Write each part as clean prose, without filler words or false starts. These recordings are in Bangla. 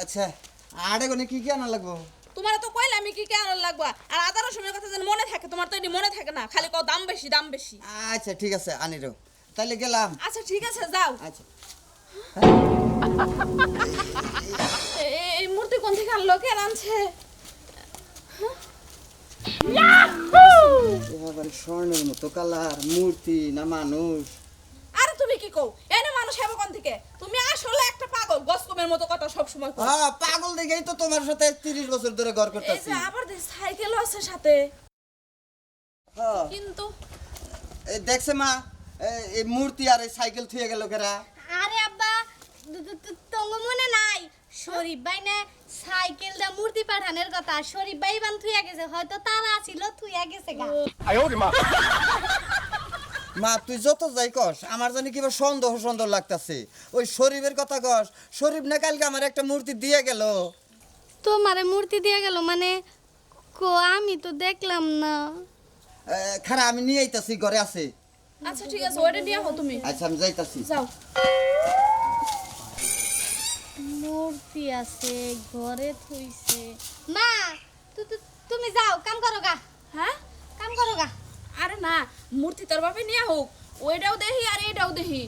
আচ্ছা আড়ে গনে কি কি আনা লাগবো তোমার তো কইলে আমি কি কেন লাগবা আর আদা রসুনের কথা যেন মনে থাকে তোমার তো এটি মনে থাকে না খালি কও দাম বেশি দাম বেশি আচ্ছা ঠিক আছে আনি রো তাইলে গেলাম আচ্ছা ঠিক আছে যাও আচ্ছা এই মূর্তি কোন থেকে আনলো কে আনছে এবার স্বর্ণের মতো কালার মূর্তি না মানুষ আরে তুমি কি কও এনে মানুষ হবে কোন থেকে তুমি আসলে একটা পাগল গসকমের মতো কথা সব সময় কও হ্যাঁ পাগল দেখেই তো তোমার সাথে 30 বছর ধরে ঘর এই করতেছি যে আবার দেখ সাইকেলও আছে সাথে হ্যাঁ কিন্তু এই দেখছে মা এই মূর্তি আর এই সাইকেল থুয়ে গেল কেরা আরে আব্বা তোমার মনে নাই শরীফ ভাই না সাইকেলটা মূর্তি পাঠানোর কথা শরীফ ভাই বান থুইয়া গেছে হয়তো তারা ছিল থুইয়া গেছে গা মা তুই যত যাই কস আমার জানি কিবা সন্দেহ সন্দেহ লাগতাছে ওই শরীফের কথা কস শরীফ না কালকে আমার একটা মূর্তি দিয়ে গেল তোমারে মূর্তি দিয়ে গেল মানে কো আমি তো দেখলাম না খারা আমি নিয়ে আইতাছি ঘরে আছে আচ্ছা ঠিক আছে ওইটা নিয়ে হো তুমি আচ্ছা আমি যাইতাছি যাও মূর্তি আছে ঘরে থুইছে মা তুমি যাও কাম করো গা হ্যাঁ কাম করো গা আরে না মূর্তি তোর বাপে নিয়ে হোক ওইটাও দেখি আর এইটাও দেখি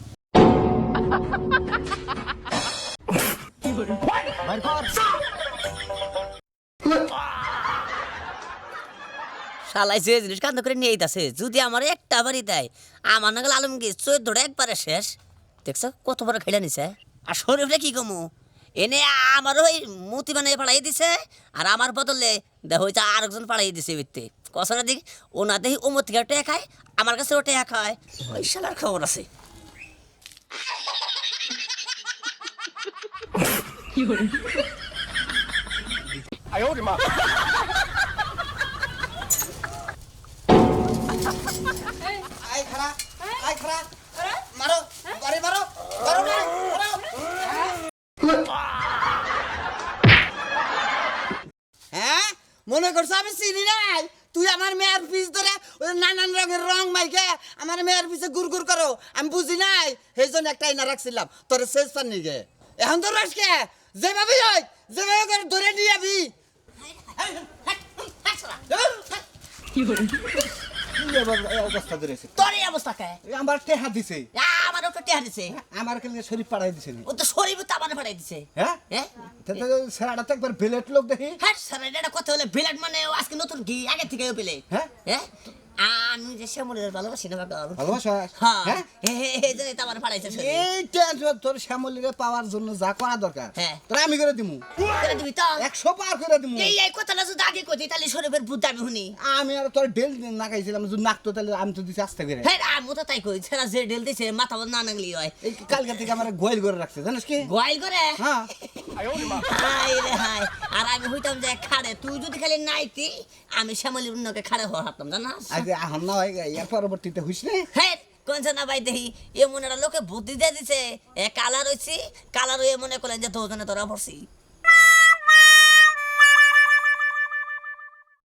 শালাই যে জিনিস কান্দ করে নিয়ে আইতাছে যদি আমার একটা বাড়ি দেয় আমার নাগাল আলমগীর 14টা একবারে শেষ দেখছ কত বড় খেলে নিছে আর শরীফটা কি কমু এনে আমারও ওই মুতি বানিয়ে পাড়াই দিছে আর আমার বদলে দেখো হইতে আরেকজন পাড়াই দিছে বিত্তে কষানা দিক ও না দেখি ও মতি টেয়া খায় আমার কাছে ও টেয়া খায় ওই শালার খবর আছে আই খারা আই খারা মারো বাড়ি মারো মারো না মারো হ্যাঁ মনে করছ আমি চিনি নাই তুই আমার মেয়ের পিছ ধরে ওই নানান রঙের রং মাইকে আমার মেয়ের পিছে গুড় করো আমি বুঝি নাই সেই জন্য একটা আইনা রাখছিলাম তোর শেষ পাননি গে এখন তো রসকে যেভাবে হয় যেভাবে করে ধরে নিয়ে যাবি অবস্থা ধরেছে তোর এই অবস্থা কে আমার টেহা দিছে আমারও তো টেয়া দিছে আমার কালকে শরীর পাড়াই দিছে ও তো শরীফ তো আমার পাড়াই দিছে হ্যাঁ হ্যাঁ সেরাটা তো একবার বেলেট লোক দেখি হ্যাঁ স্যার এটা কথা হলে বিরাট মানে ও আজকে নতুন কি আগে থেকে পেলে হ্যাঁ? হ্যাঁ আমি যে শ্যামলের ভালোবাসি না বাবা ভালোবাসা হ্যাঁ হ্যাঁ এই জন্য তো আমার পাড়াইছে শরীফ। এইটা তোর শ্যামলিরে পাওয়ার জন্য যা করা দরকার হ্যাঁ। তোরা আমি করে দিমু করে দিবি তো 100 পার করে দিমু এই কথাটা যদি আগে কইতি তাহলে শরীফের বুদ্ধ আমি শুনি আমি আর তোর ডেল না খাইছিলাম যদি নাকতো তাহলে আমি তো দিছি আস্তে করে হ্যাঁ আমি তো তাই কই ছেড়া যে ডেল দিছে মাথা বন্ধ না নাগলি হয় এই কালকে থেকে আমার গোয়েল করে রাখছে জানিস কি গোয়াল করে হ্যাঁ হাই রে হাই আর আমি হইতাম যে খাড়ে তুই যদি খালি নাইতি আমি শ্যামলির উন্নকে খাড়ে হওয়া হাঁটতাম জানাস আগে আহন না হয় এর পরবর্তীতে হইস না হ্যাঁ কোনছে না ভাই দেখি এমন একটা লোকে বুদ্ধি দিয়ে দিছে এ কালার হইছি কালার হয়ে মনে করলেন যে তোজনে তোরা পড়ছি